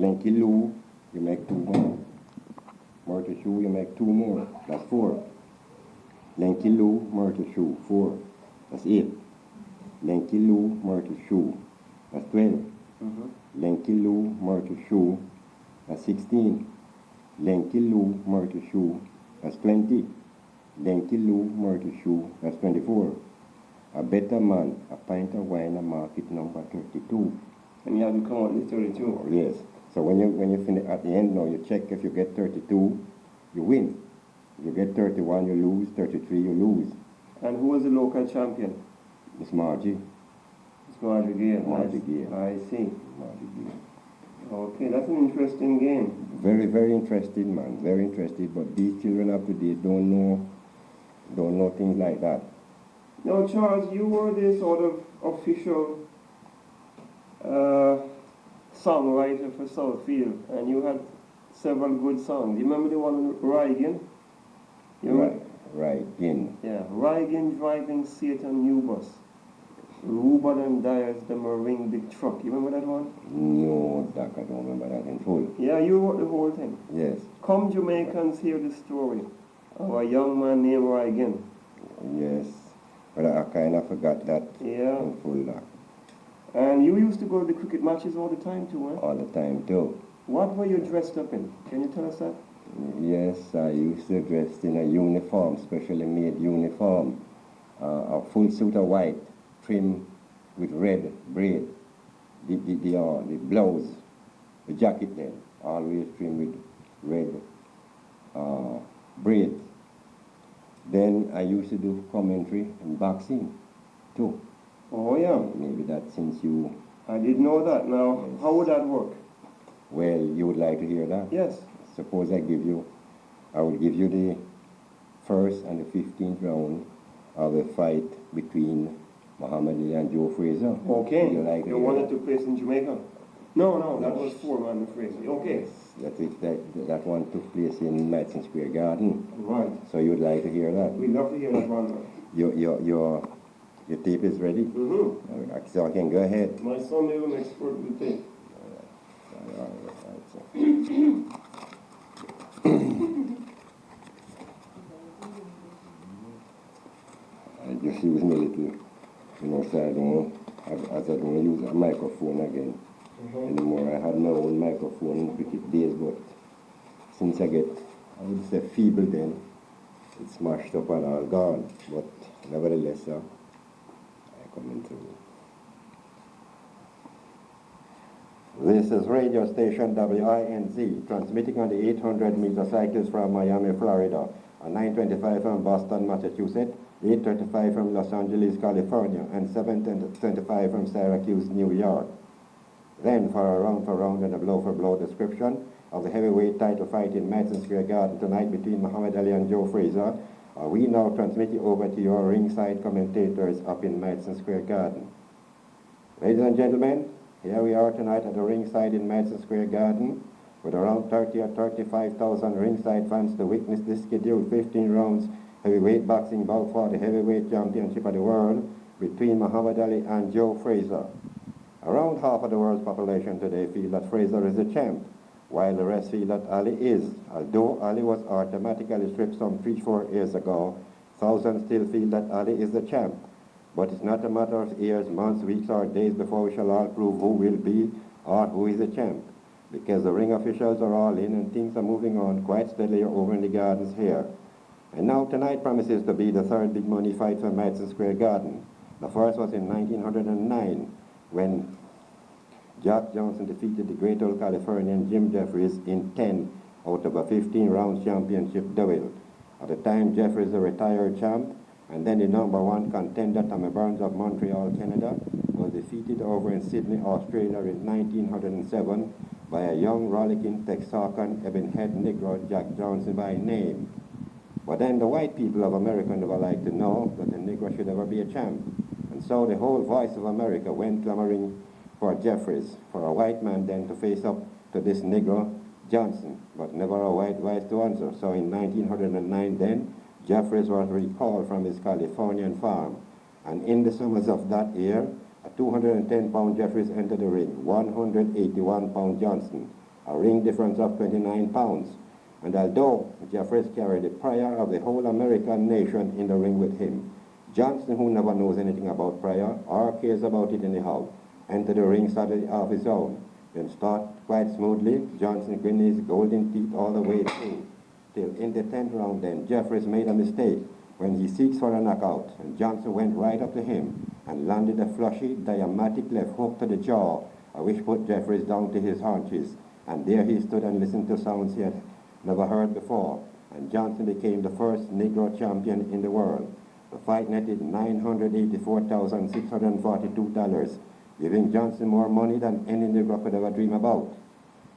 Lanky Lou, you make 2 more. Myrtle Shoe, you make 2 more. That's 4. Lanky Lou, Myrtle Shoe, 4. That's 8. Lanky Lou, Myrtle Shoe, that's 12. Lanky Lou, Myrtle Shoe, that's 16. Lanky Lou, Myrtle Shoe, that's 20. Lanky Lou, Myrtle Shoe, that's 24. A better man, a pint of wine, a market number 32. And you have to come out with 32. Oh, yes. So when you finish at the end now, you check if you get 32, you win. If you get 31, you lose. 33, you lose. And who was the local champion? Miss Margie. Miss Margie Gale. Margie Gale. I see. Margie Gale. Okay, that's an interesting game. Very, very interested, man. Very interested. But these children of today don't know things like that. Now, Charles, you were the sort of official songwriter for Southfield, and you had several good songs. You remember the one Reagan? Reagan. Yeah, Reagan driving Satan new bus. Reuben and Dyer's the Marine big truck. You remember that one? No, Doc, I don't remember that in full. Yeah, you wrote the whole thing. Yes. Come Jamaicans, hear the story of a young man named Reagan. Yes. But I kind of forgot that in full, Doc. And you used to go to the cricket matches all the time too, eh? All the time too. What were you dressed up in? Can you tell us that? Yes, I used to dress in a uniform, specially made uniform. A full suit of white, trim with red braid. The blouse, the jacket then, always trimmed with red braid. Then I used to do commentary and boxing too. Oh yeah. Maybe that since you... I didn't know that. Now, yes. How would that work? Well, you would like to hear that? Yes. Suppose I would give you the first and the 15th round of a fight between Muhammad Ali and Joe Frazier. Okay. Would you like to the one that took place in Jamaica? No, that was four-man Frazier. Okay. Yes, that one took place in Madison Square Garden. Right. So you would like to hear that? We'd love to hear that one. Your tape is ready? Mm-hmm. So I can go ahead. My son is an expert with tape. All right, so. I just use my little, so I don't use a microphone again anymore. I had my own microphone in cricket days, but since I would say feeble then, it's smashed up and all gone. But nevertheless, I come into it. This is radio station WINZ, transmitting on the 800-meter cycles from Miami, Florida, and 925 from Boston, Massachusetts, 835 from Los Angeles, California, and 725 from Syracuse, New York. Then for a round and a blow-for-blow description of the heavyweight title fight in Madison Square Garden tonight between Muhammad Ali and Joe Frazier, we now transmit you over to your ringside commentators up in Madison Square Garden. Ladies and gentlemen, here we are tonight at the ringside in Madison Square Garden with around 30 or 35,000 ringside fans to witness this scheduled 15 rounds heavyweight boxing bout for the heavyweight championship of the world between Muhammad Ali and Joe Frazier. Around half of the world's population today feel that Frazier is the champ, while the rest feel that Ali is. Although Ali was automatically stripped some 3-4 years ago, thousands still feel that Ali is the champ. But it's not a matter of years, months, weeks, or days before we shall all prove who will be or who is the champ, because the ring officials are all in and things are moving on quite steadily over in the gardens here. And now tonight promises to be the third big money fight for Madison Square Garden. The first was in 1909 when Jack Johnson defeated the great old Californian Jim Jeffries in 10 out of a 15-round championship duel. At the time, Jeffries, a retired champ, and then the #1 contender, Tommy Burns of Montreal, Canada, was defeated over in Sydney, Australia in 1907 by a young, rollicking Texarkan, ebon-head Negro, Jack Johnson by name. But then the white people of America never liked to know that a Negro should ever be a champ. And so the whole voice of America went clamoring for Jeffries, for a white man then to face up to this Negro Johnson, but never a white voice to answer. So in 1909 then, Jeffries was recalled from his Californian farm. And in the summers of that year, a 210-pound Jeffries entered the ring, 181-pound Johnson, a ring difference of 29 pounds. And although Jeffries carried the prayer of the whole American nation in the ring with him, Johnson, who never knows anything about prayer or cares about it anyhow, entered the ring suddenly of his own. Then start quite smoothly, Johnson grinned his golden teeth all the way through, till in the 10th round then Jeffries made a mistake when he seeks for a knockout, and Johnson went right up to him and landed a flushy, diametric left hook to the jaw, which put Jeffries down to his haunches. And there he stood and listened to sounds he had never heard before, and Johnson became the first Negro champion in the world. The fight netted $984,642, giving Johnson more money than any Negro could ever dream about.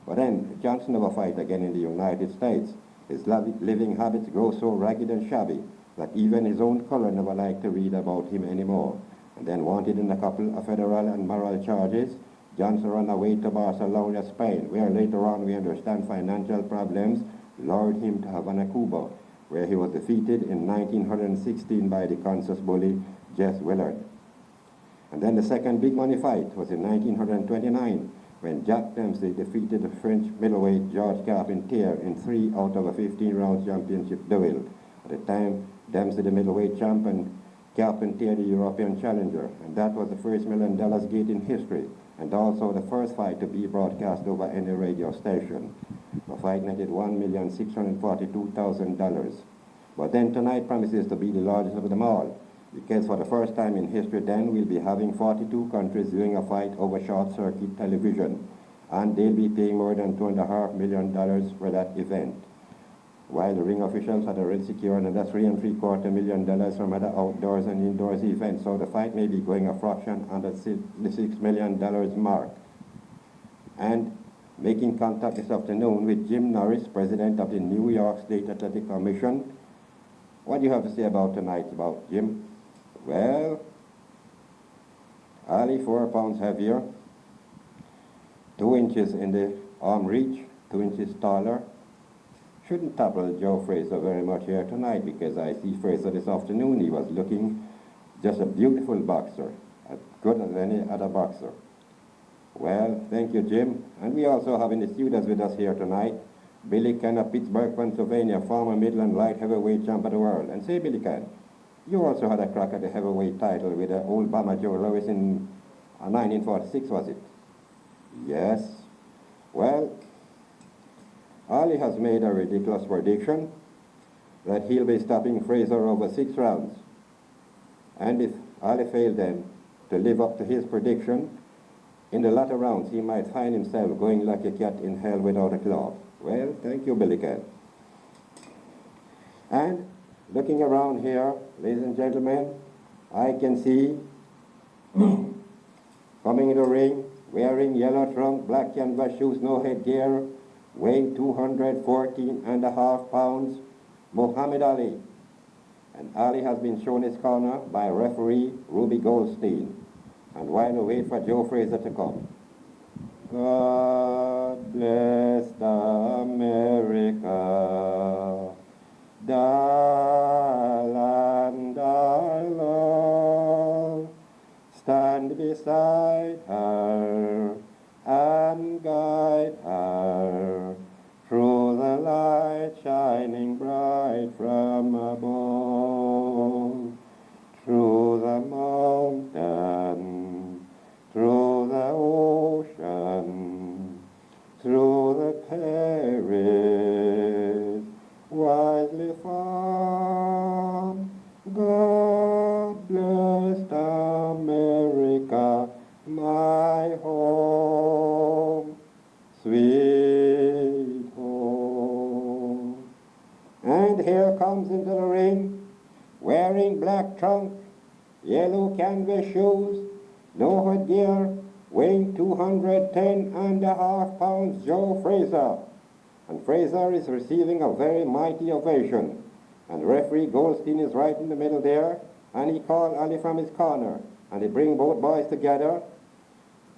But then, Johnson never fight again in the United States. His living habits grow so ragged and shabby that even his own color never liked to read about him anymore. And then, wanted in a couple of federal and moral charges, Johnson ran away to Barcelona, Spain, where later on we understand financial problems lured him to Havana, Cuba, where he was defeated in 1916 by the Kansas bully Jess Willard. And then the second big money fight was in 1929, when Jack Dempsey defeated the French middleweight George Carpentier in 3 out of a 15-round championship duel. At the time, Dempsey the middleweight champ and Carpentier the European challenger, and that was the first $1 million gate in history, and also the first fight to be broadcast over any radio station. The fight netted $1,642,000. But then tonight promises to be the largest of them all, because for the first time in history then we'll be having 42 countries doing a fight over short circuit television, and they'll be paying more than $2.5 million for that event, while the ring officials had already secured another $3.75 million from other outdoors and indoors events. So the fight may be going a fraction under the $6 million mark. And making contact this afternoon with Jim Norris, president of the New York State Athletic Commission. What do you have to say about tonight about Jim? Well, Ali 4 pounds heavier, 2 inches in the arm reach, 2 inches taller. Shouldn't topple Joe Frazier very much here tonight, because I see Frazier this afternoon. He was looking just a beautiful boxer, as good as any other boxer. Well, thank you, Jim. And we also have in the studios with us here tonight Billy Ken of Pittsburgh, Pennsylvania, former Midland light heavyweight champ of the world. And say, Billy Ken, you also had a crack at the heavyweight title with the old Bama Joe Louis in 1946, was it? Yes. Well, Ali has made a ridiculous prediction that he'll be stopping Frazier over 6 rounds. And if Ali failed then to live up to his prediction, in the latter rounds he might find himself going like a cat in hell without a cloth. Well, thank you, Billy Cat. And looking around here, ladies and gentlemen, I can see coming in the ring, wearing yellow trunk, black canvas shoes, no headgear, weighing 214.5 pounds, Muhammad Ali. And Ali has been shown his corner by referee Ruby Goldstein. And while we wait for Joe Frazier to come, God bless America, the land I love. Stand beside her and guide her through the light shining bright from above, through the mountain, through the ocean, through the perils wisely found. God bless America, my home, sweet home. And here comes into the ring, wearing black trunk, yellow canvas shoes, no headgear, weighing 210.5 pounds, Joe Frazier. And Frazier is receiving a very mighty ovation. And referee Goldstein is right in the middle there, and he called Ali from his corner. And they bring both boys together,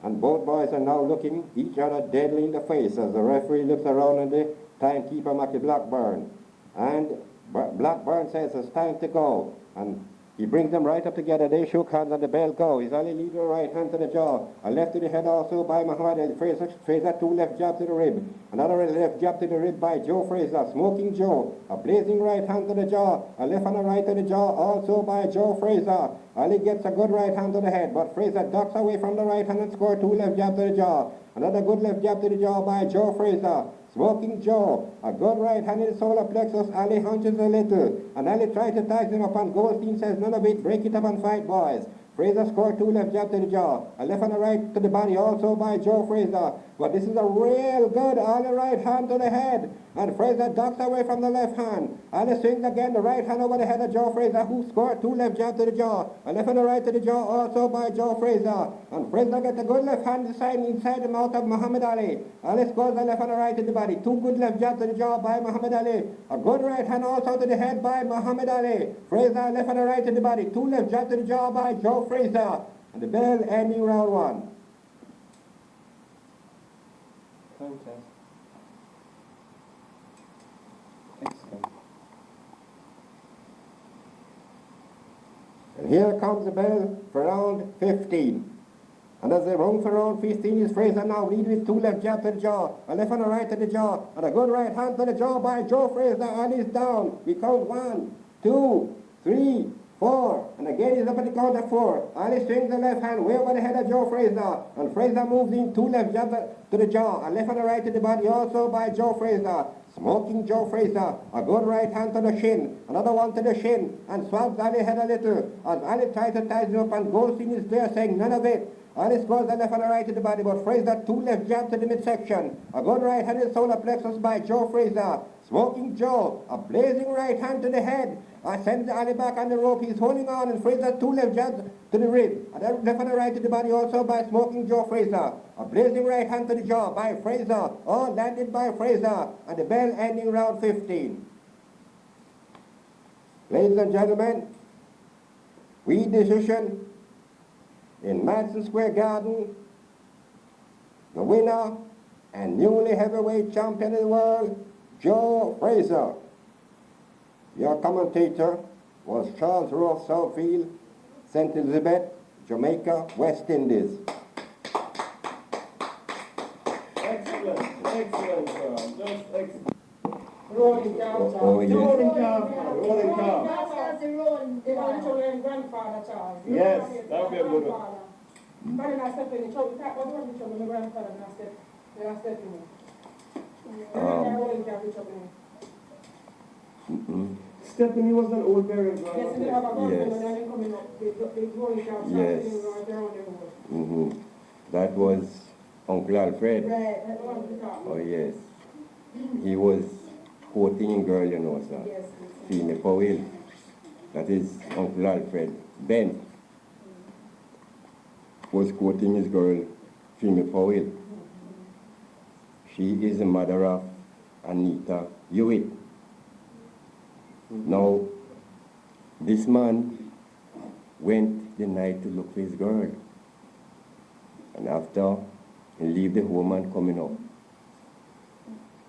and both boys are now looking each other deadly in the face as the referee looks around at the timekeeper, Mackie Blackburn. And Blackburn says it's time to go. And He brings them right up together. They shook hands and the bell go. His only lead the right hand to the jaw. A left to the head also by Muhammad Ali. Fraser, two left jab to the rib. Another left jab to the rib by Joe Fraser. Smoking Joe. A blazing right hand to the jaw. A left and a right to the jaw also by Joe Fraser. Ali gets a good right hand to the head, but Fraser ducks away from the right hand and scores two left jab to the jaw. Another good left jab to the jaw by Joe Fraser. Smoking Joe, a good right hand in the solar plexus. Ali hunches a little, and Ali tries to tie him up, and Goldstein says, none of it, break it up and fight, boys. Fraser scored two left jab to the jaw, a left and a right to the body also by Joe Fraser. But this is a real good Ali right hand to the head, and Fraser ducks away from the left hand. Ali swings again, the right hand over the head of Joe Fraser, who scored two left jab to the jaw, a left and a right to the jaw also by Joe Fraser. And Fraser gets a good left hand inside the mouth of Muhammad Ali. Ali scores a left and a right to the body, two good left jabs to the jaw by Muhammad Ali, a good right hand also to the head by Muhammad Ali. Fraser left and a right to the body, two left jabs to the jaw by Joe Fraser. And the bell ending round one. Contest. Excellent. And here comes the bell for round 15. And as they rung for round 15, is Fraser now lead with two left jabs to the jaw, a left and a right to the jaw, and a good right hand to the jaw by Joe Fraser, and he's down. We count 1, 2, 3, 4, and again he's up at the count of 4. Ali swings the left hand way over the head of Joe Fraser, and Fraser moves in two left jabs to the jaw, a left and a right to the body also by Joe Fraser. Smoking Joe Fraser, a good right hand to the shin, another one to the shin, and swabs Ali's head a little, as Ali tries to tie him up, and Goldstein is there saying none of it. Ali scores a left and a right to the body, but Fraser two left jabs to the midsection. A good right hand in solar plexus by Joe Fraser. Smoking Joe, a blazing right hand to the head. Sends Ali back on the rope. He's holding on, and Fraser two left jabs to the rib. A left and a right to the body also by Smoking Joe Fraser. A blazing right hand to the jaw by Fraser. All landed by Fraser. And the bell ending round 15. Ladies and gentlemen, we decision in Madison Square Garden, the winner and newly heavyweight champion of the world, Joe Fraser. Your commentator was Charles Rowe, Southfield, St. Elizabeth, Jamaica, West Indies. Excellent, excellent, just excellent. Rolling Charles. Oh, yes. Rolling Charles, rolling Charles. That's the rolling. The one children grandfather Charles. Yes, that would be a good one. But then I step in the trouble. What was the trouble? My grandfather and I step in. Rolling Charles trouble. Stephanie was an old burial ground. Yes, and they have a government Yes. and then coming up. The rolling Charles. Yes. That was Uncle Alfred. Right, that one we talk. Oh, yes. He was courting a girl, you know, sir. Yes. Female Powell. That is Uncle Alfred. Ben was courting his girl, female Powell. She is the mother of Anita Hewitt. Now, this man went the night to look for his girl. And after he leave the home and coming up,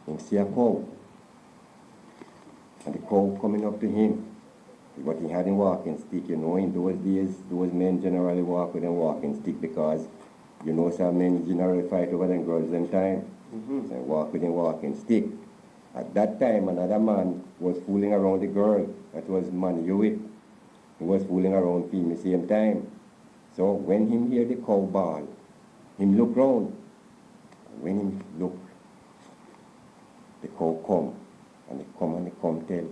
he see a cow. And the cow coming up to him. But he hadn't walking stick, you know. In those days, those men generally walk with a walking stick because, you know, some men generally fight over them girls them time. So walk with a walking stick. At that time, another man was fooling around the girl. That was man Hewitt. He was fooling around him the same time. So when him hear the cow bawl, him look round. When him look, the cow come. And they come tell.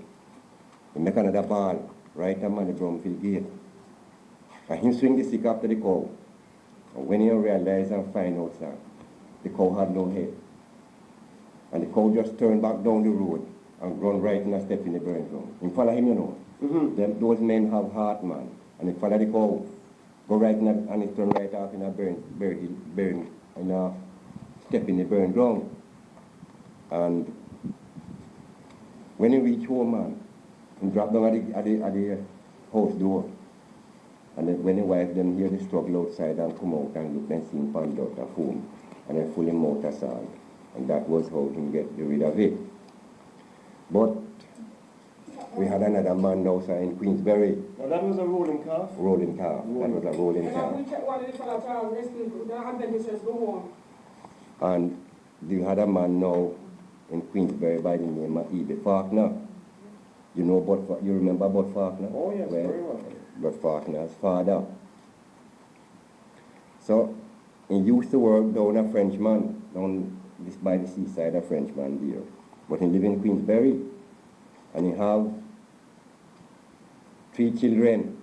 He make another ball right up on the Bromfield gate. And him swing the stick after the cow. And when he realize and find out, sir, the cow had no head. And the cow just turned back down the road and run right in a step in the burn ground. Him follow him, you know. Those men have heart, man. And he follow the cow, go right in and he turn right off in a burn, in a step in the burn ground. And when he reach home, man, he drop down at the house door. And then when the wife them hear the struggle outside and come out and look and see him pound out of home. And then full him out of salt. And that was how he get rid of it. But We had another man now, sir, in Queensbury, Now that was a rolling calf. rolling calf. That was a rolling And calf. we check one of the fellow Charles rescued, the Adventists go home. And you had a man now in Queensbury by the name of E.B. Faulkner. You know about, you remember about Faulkner? Oh yes, very well. But Faulkner's father. So he used to work down a Frenchman, down this by the seaside, a Frenchman there. But he live in Queensbury, and he have 3 children.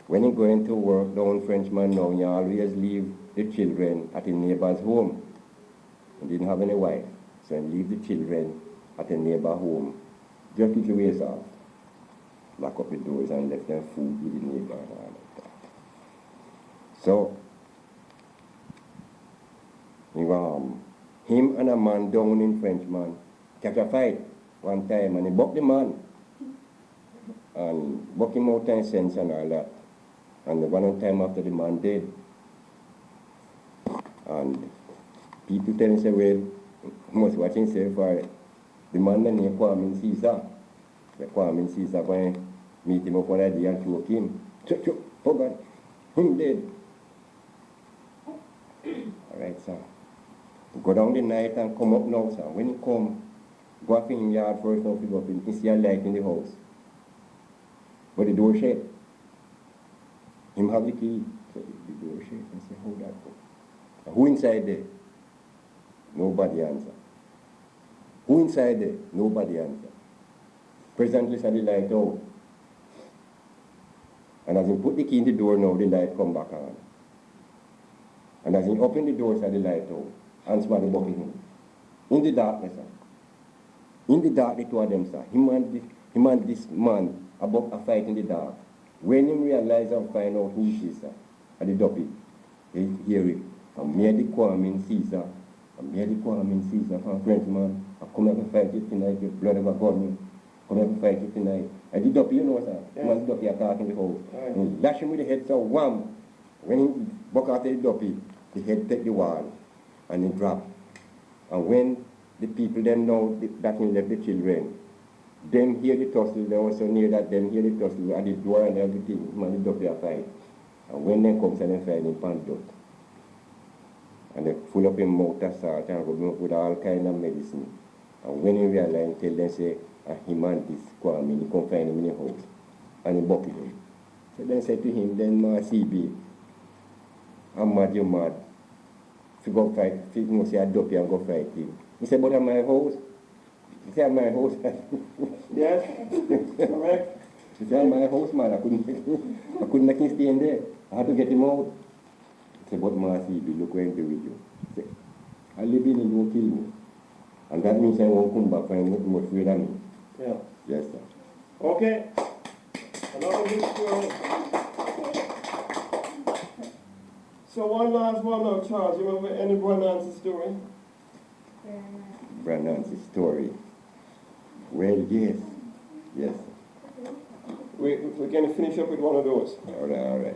When he going to work down Frenchman now, he always leave the children at a neighbor's home. He didn't have any wife, so he leave the children at a neighbor home, just little ways off. Lock up the doors and left them food with the neighbor and all that. So, him and a man down in Frenchman catch a fight one time, and he buck the man and buck him out in sense and all that. And one time after the man dead, and people tell him, say, well, must watch him say for the man that named Kwame Caesar. The Kwame Caesar when meet him up one day and choke him. Choke, forgot. Him dead. Alright, sir. Go down the night and come up now, sir. When he come, go up in the yard first, now pick up him. He see a light in the house. But the door shut. Him have the key. So the door shut. I say, how that go? Who inside there? Nobody answer. Who inside there? Nobody answer. Presently said the light out. And as he put the key in the door now, the light come back on. And as he opened the door, said the light out. And somebody bucking him. In the darkness, sir. In the dark, the two of them, sir. Him and this man about a fight in the dark. When he realized and find out who he is, sir, at the duppy, he hear it. I'm near the Kwame Caesar. I'm near the Kwame Caesar from Frenchman. I come up and fight it tonight, your blood of a gun. Come up and fight it tonight. And the duppy, you know, sir. Yes. Man, the duppy attack in the house. Right. And he lash him with the head, so wham. When he buck out the duppy, the head take the wall. And he drop. And when the people then know that he left the children, them hear the tussle, they also near that, them hear the tussle at the door and everything, man, the duppy a fight. And when they come, they find him pan dot. And they full up him mouth of salt and rub him up with all kind of medicine. And when he realize, tell them, say, him and this Kwame, he come find him in the house. And he bucket him. So then say to him, then my CB, I'm mad, you mad. If you go fight, if you must say a duppy and go fight him. He said, but at my house. He said, at my house. Yes, correct. He said, at my house, man, I couldn't make him stay in there. I had to get him out. He said, but my CB, look where I'm doing you. He said, I live in, you won't kill me. And that means I won't come back and I'm more afraid of me. Yeah. Yes, sir. Okay. Another good story. So one last one now, Charles. You remember any Branan's story? Branan's story. Well, yes. Yes. We're going to finish up with one of those. All right.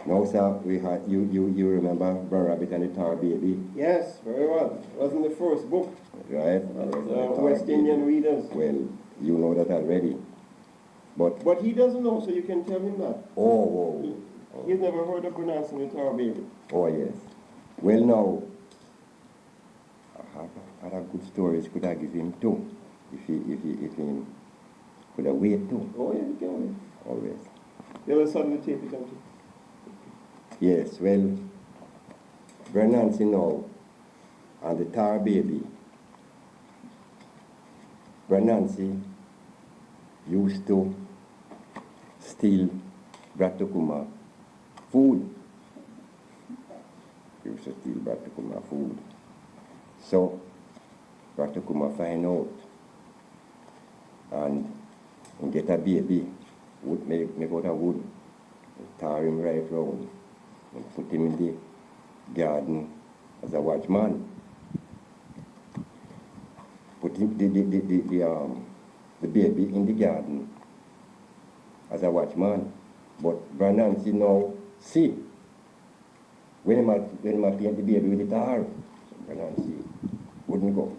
Now, sir, we had you remember Brown Rabbit and the Tar Baby? Yes, very well. It was in the first book. Right? West Indian readers. Well, you know that already. But he doesn't know, so you can tell him that. Oh. He's never heard of Branan's and the Tar Baby. Oh, yes. Well, now, I have other good stories could I give him too, if he could I wait too. Oh, yeah, you can wait. Always. The other side of the tape, you can. Yes, well, Branancy now and the Tar Baby. Branancy used to steal Bratukuma food. He used to steal Bratukuma food. So Bratukuma find out and get a baby, wood make out of wood, tar him right round. And put him in the garden as a watchman. Put him, the baby in the garden as a watchman. But Branancy now see when he paint the baby with the tar, Branancy wouldn't go.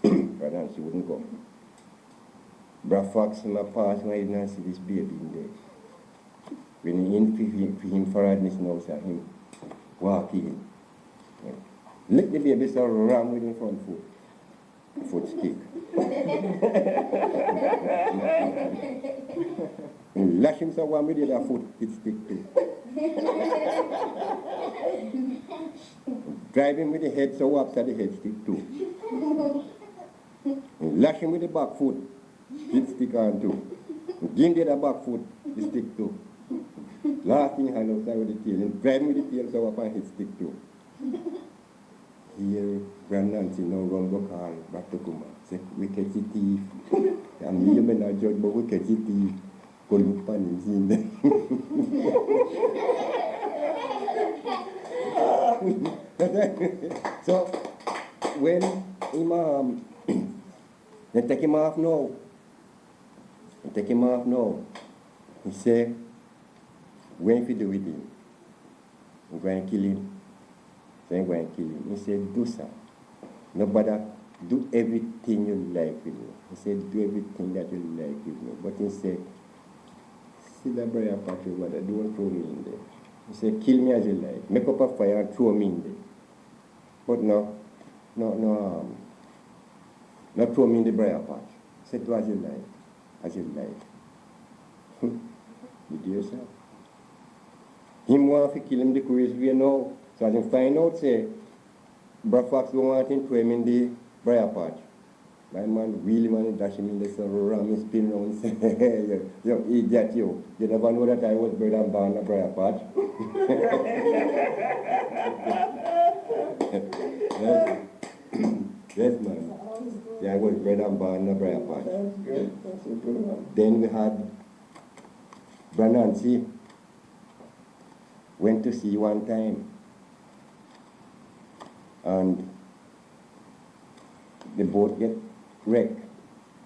Branancy wouldn't go. Fox in my past when I didn't see this baby in there. When he in for him forwardness now, sir, him walk in. Yeah. Lick the baby so ram with him front foot. Foot stick. And lash him so one with the other foot, it stick too. Drive him with the head so up that the head stick too. And lash him with the back foot, it stick on too. And give him the other back foot, it stick too. Laughing hand outside with the tail, and drive him with the tail so up and hit stick too. Here, Grand Nancy now run go call back to Kuma. Say, we catch the thief. And me, may not judge, but we catch the thief. Go look on him, see him there. So, when him, they take him off now. He say, when if you do with him, I'm going to kill him. So I'm going to kill him. He said, do so. Nobody, do everything you like with me. He said, do everything that you like with me. But he said, see that briar patch over there, don't throw me in there. He said, kill me as you like. Make up a fire and throw me in there. But no, not throw me in the briar patch. He said, do as you like. As you like. You do yourself. Him want to kill him the crazy way now. So as you find out, say, Fox don't want him to throw him in the briar patch. My man really want to dash him in the sun, ram his spin around and say, hey, you idiot, you. You never know that I was bred and born in a briar patch. Yes, man. Yeah, I was bred and born in a briar patch. Then we had Branancy. Went to sea one time. And the boat get wrecked.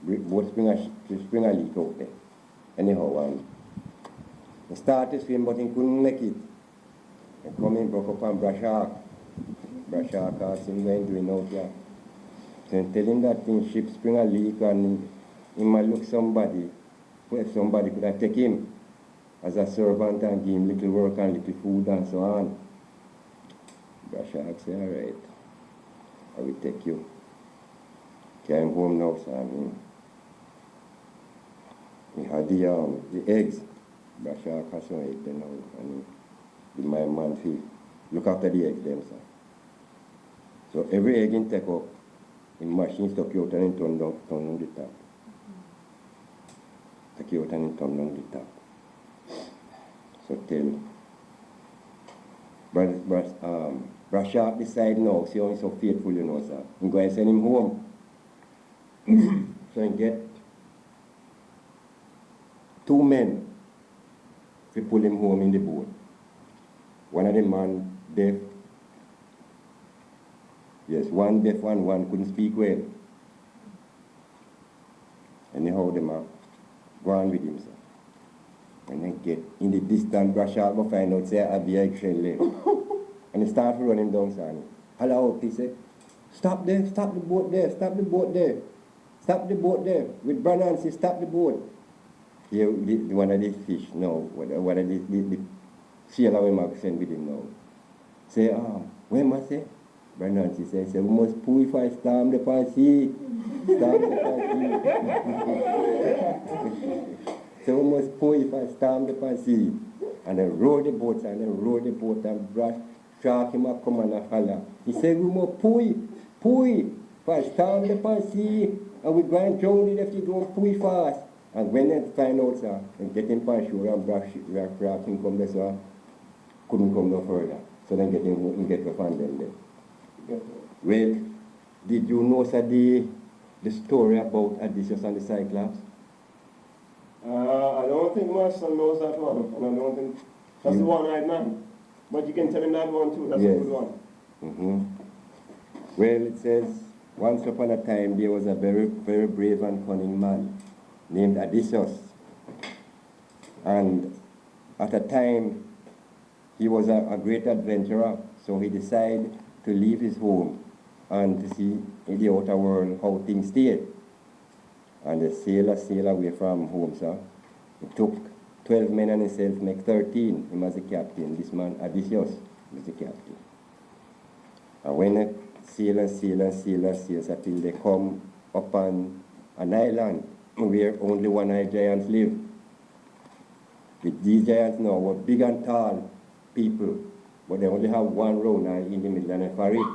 Boat spring a leak out there. Anyhow, he started to swim, but he couldn't make it. He come in, broke up on Brashark. Brashark asked him when doing out here. So he tell him that thing ship spring a leak and he might look somebody, if somebody could have take him as a servant and give him little work and little food and so on. Brashark said, all right, I will take you. Came home now, son. He had the eggs. Brashark has some eggs now, and my man he look after the eggs them, sir. So every egg in take up, in machine stuck out and turn down the top. Take out and turn down the top. So tell Brashark decide now, see how he's so faithful, you know, sir. I'm going to send him home. So he get 2 men to pull him home in the boat. One of them man deaf. Yes, one deaf and one couldn't speak well. Anyhow, them are going with him, sir. And then get in the distance, Brashark will find out, say, a vehicle left. And he start to run him down, son. Hello, he said, stop there, stop the boat there, stop the boat there. Stop the boat there. With Branancy, stop the boat. Here, one of the fish now, one of the sailor we might send with him now. Say, where must say? Branancy says, we must pull if I storm the sea. Storm the sea. So we must pull if I storm the sea. And then row the boat and Brashark him up, come and holler. He said, we must pull if I storm the sea. And we're going to drown it if you don't pull fast. And when they find out, sir, and get him on shore and Brashark him come there, sir, couldn't come no further. So then get him and get the fan them there. Well, did you know, sir, the story about Odysseus and the Cyclops? I don't think my son knows that one. And I don't think that's the one-eyed man. But you can tell him that one too. That's a good one. Mm-hmm. Well, it says, once upon a time there was a very, very brave and cunning man named Odysseus. And at a time, he was a great adventurer, so he decided to leave his home and to see in the outer world how things stayed. And the sailor sailed away from home, sir. He took 12 men and himself make 13. Him as the captain. This man, Odysseus, was the captain. And when they sail until they come upon an island where only one-eyed giants live. With these giants now were big and tall people, but they only have one round eye in the middle and a forehead.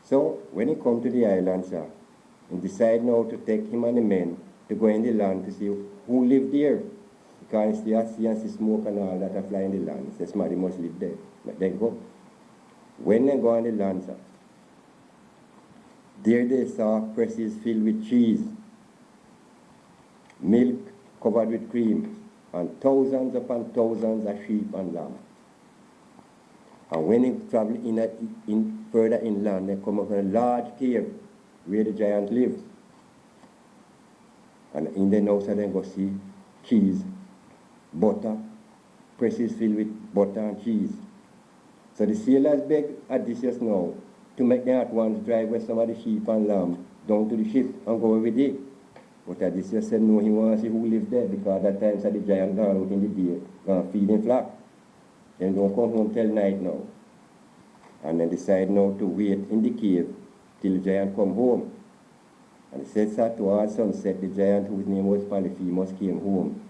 So when he come to the island, sir, he decide now to take him and the men to go in the land to see who lived there. Because they see and see smoke and all that are flying in the land. So somebody must live there. But they go. When they go on the land, sir, there they saw presses filled with cheese, milk covered with cream, and thousands upon thousands of sheep and lambs. And when they travel further inland, they come up with a large cave where the giant lived. And in the house, they go see cheese, butter, presses filled with butter and cheese. So the sailors beg Odysseus now to make them at once drive with some of the sheep and lamb down to the ship and go with it. But Odysseus said no, he wants to see who lived there, because at that time so the giant gone out in the day, gone feeding flock. Then don't come home till night now. And then decide now to wait in the cave till the giant come home. And it says that towards sunset, the giant whose name was Polyphemus came home,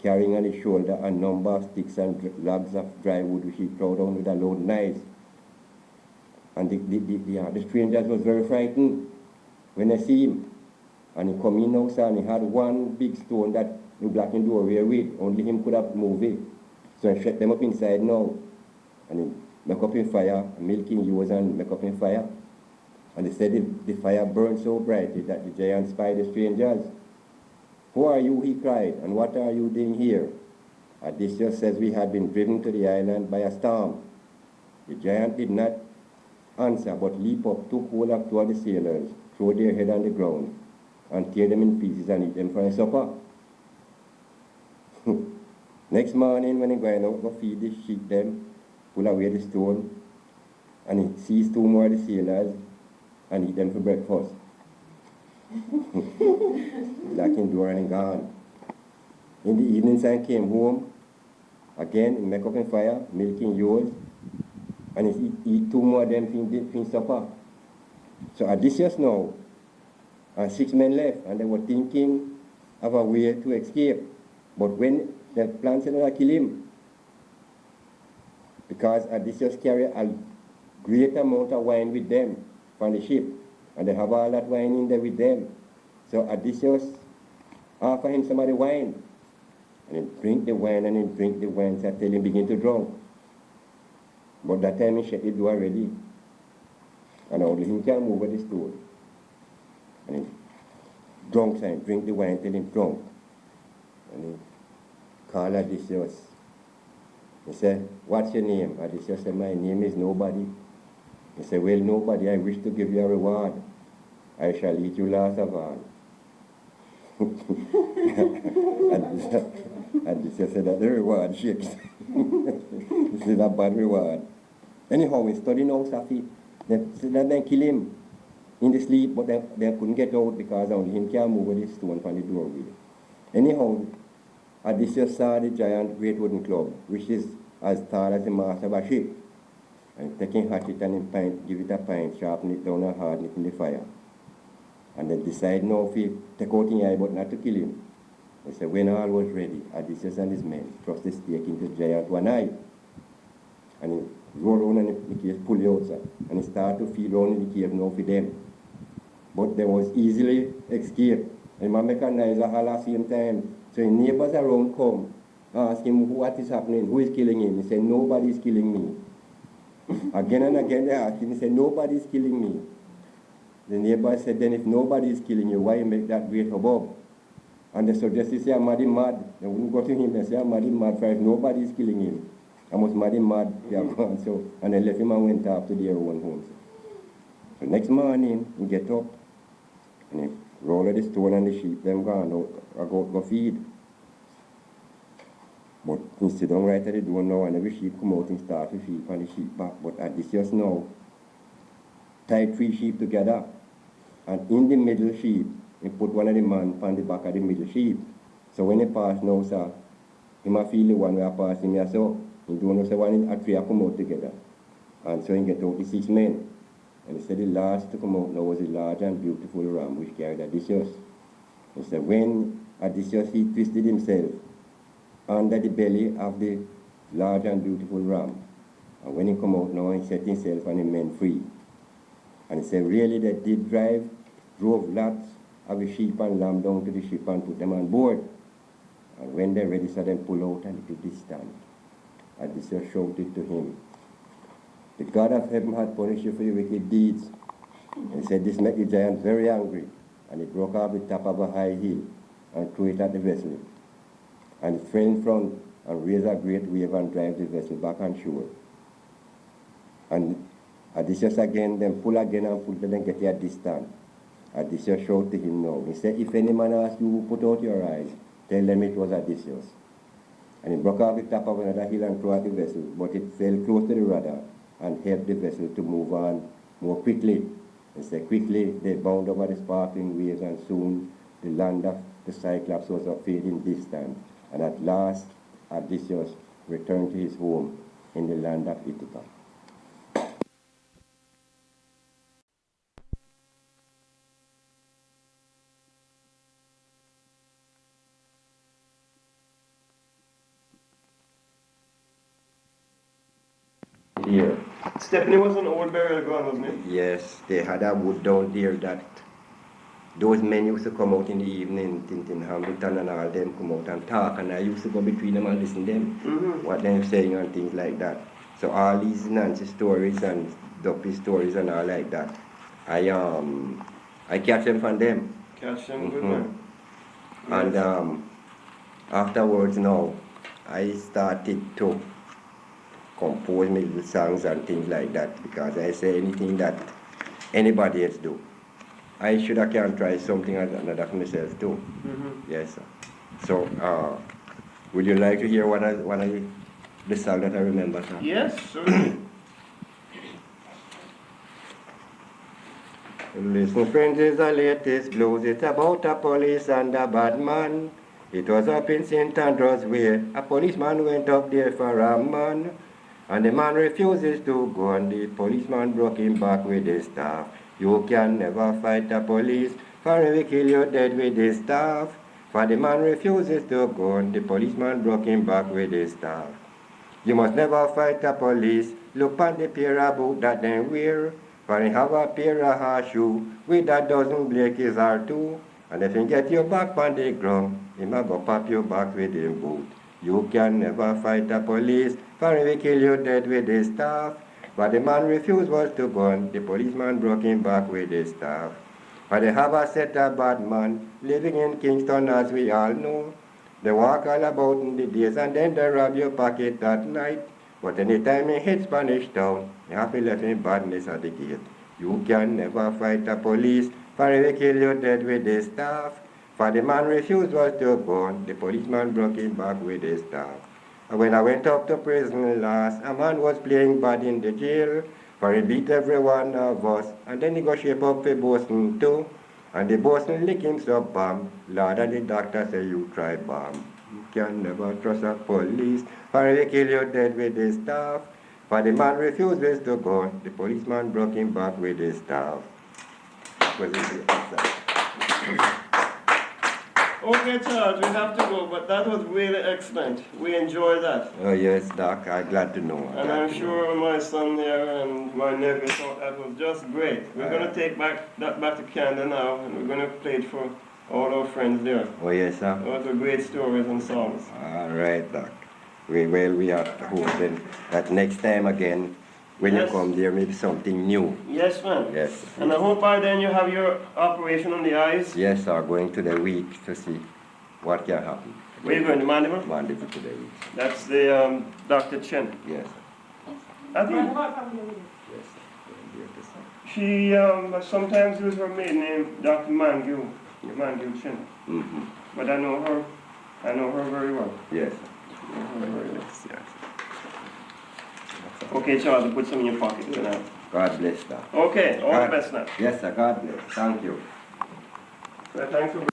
carrying on his shoulder a number of sticks and logs of dry wood which he threw down with a load knives. And the strangers was very frightened when they see him. And he come in now, sir, and he had one big stone that the blackened doorway with. Only him could have moved it. So he shut them up inside now. And he make up in fire, milking ewes and make up in fire. And they said the fire burned so brightly that the giant spied the strangers. Who are you, he cried, and what are you doing here? Odysseus says we had been driven to the island by a storm. The giant did not answer, but leap up, took hold of two of the sailors, threw their head on the ground, and tear them in pieces and eat them for a supper. Next morning, when he go feed the sheep them, pull away the stone, and he sees two more of the sailors and eat them for breakfast. Lock in door and gone. In the evening, son came home. Again, he make up a fire, milking ewes, and he eat two more of them for supper. So Odysseus now, and 6 men left, and they were thinking of a way to escape. But when the plans to kill him, because Odysseus carried a great amount of wine with them from the ship, and they have all that wine in there with them. So Odysseus offer him some of the wine, and he drink the wine, so I tell him begin to drink. But that time he shut the door already, and only him can move with the stone. And he drunk, and drink the wine till him drunk. And he called Odysseus. He said, what's your name? Odysseus said, my name is Nobody. He said, well, Nobody, I wish to give you a reward. I shall eat you last of all. Odysseus said, that the reward shakes. This is a bad reward. Anyhow, we study now, Safi. They kill him in the sleep, but they couldn't get out because only him can move with his stone from the doorway. Anyhow, Odysseus saw the giant great wooden club, which is as tall as the mast of a ship. And taking hatchet and give it a pint, sharpen it down and harden it in the fire. And they decide now if he take out his eye, but not to kill him. They said when all was ready, Odysseus and his men thrust the stake into the giant one eye. And he rolled around and the cave pulled it out, sir. And he started to feel around in the cave now for them. But they was easily escaped. And man mechanized all at the same time. So his neighbors around come, ask him what is happening, who is killing him. He said, nobody is killing me. Again and again they asked him, he said, nobody is killing me. The neighbor said, then if nobody is killing you, why you make that great hubbub? And they suggested, say, I'm mad. They wouldn't go to him and say, I'm mad, for if nobody is killing him. I was mad, they are gone. So, and they left him and went off to their own homes. So next morning, he get up, and he rolled the stone and the sheep, them gone out, go feed. But he sit down right at the door now, and every sheep come out and start to feed on the sheep back. But Odysseus now tied 3 sheep together, and in the middle sheep, he put one of the man on the back of the middle sheep. So when he passed now, sir, he might feel the one where I passed him, so he don't know, so one and three come out together. And so he get out the 6 men. And he said the last to come out now was a large and beautiful ram which carried Odysseus. He said when Odysseus he twisted himself under the belly of the large and beautiful ram. And when he come out now, he set himself and the men free. And he said really they did drove lots of the sheep and lamb down to the ship and put them on board. And when they're ready, so them pull out and little distance. Odysseus shouted to him, the God of heaven had punished you for your wicked deeds. And he said, this made the giant very angry. And he broke off the top of a high hill and threw it at the vessel. And it fell in front and raised a great wave and drive the vessel back on shore. And Odysseus again, then pull again and pull them and get at distance. Odysseus shouted to him now. He said, if any man asks you who put out your eyes, tell them it was Odysseus. And he broke off the top of another hill and threw at the vessel, but it fell close to the rudder and helped the vessel to move on more quickly. And so quickly they bound over the sparkling waves, and soon the land of the Cyclops was a fading distance. And at last Odysseus returned to his home in the land of Ithaca. Here. Stephanie was an old burial ground, wasn't it? Yes, they had a wood down there that those men used to come out in the evening, Tintin Hamilton and all them come out and talk, and I used to go between them and listen to them, what they're saying and things like that. So all these Nancy stories and Duppy stories and all like that, I catch them from them. Catch them, good man. And afterwards now, I started to compose my little songs and things like that, because I say anything that anybody else do, I should have can try something another for myself too. Yes, sir. So, would you like to hear one of the songs that I remember, sir? Yes, certainly. Listen, friends, is the latest blues. It's about a police and a bad man. It was up in St. Andrews where a policeman went up there for a man. And the man refuses to go, and the policeman broke him back with his staff. You can never fight the police, for he will kill you dead with his staff. For the man refuses to go, and the policeman broke him back with his staff. You must never fight the police. Look on the pair of boots that they wear, for he have a pair of horseshoes with a dozen blakies or two. And if he get you back on the ground, he might go pop you back with him boot. You can never fight the police, for he will kill you dead with his staff. But the man refused was to go, and the policeman broke him back with his staff. For they have a set of bad men living in Kingston, as we all know. They walk all about in the days, and then they rob your pocket at night. But anytime he hit Spanish Town, you have to let him badness at the gate. You can never fight the police, for he will kill you dead with his staff. For the man refused was to go, and the policeman broke him back with his staff. And when I went up to prison last, a man was playing bad in the jail, for he beat every one of us, and then he got shape up for Boston too. And the Boston lick him so bomb, Lord, and the doctor say you try bomb. You can never trust a police, for he will kill you dead with his staff. For the man refuses to go, the policeman broke him back with his staff. Okay, Charles, we have to go, but that was really excellent. We enjoyed that. Oh yes, Doc, I'm glad to know. And I'm sure my son here and my nephew thought that was just great. We're going to take that back to Canada now, and we're going to play it for all our friends there. Oh yes, sir. Those are great stories and songs. All right, Doc. We have to hope then that next time again, when you come there, maybe something new. Yes, man. Yes. And I hope by then you have your operation on the eyes. Yes, sir. Going to the week to see what can happen. Where are you going, to Mandeville? Mandeville to the week. That's the Dr. Chen. Yes. I think Yes. she sometimes uses her maiden name, Dr. Mangu Chen. But I know her very well. Yes. Yes. Okay, Charles, put some in your pocket tonight. God bless, sir. Okay, all the best now. Yes, sir. God bless. Thank you. Thanks for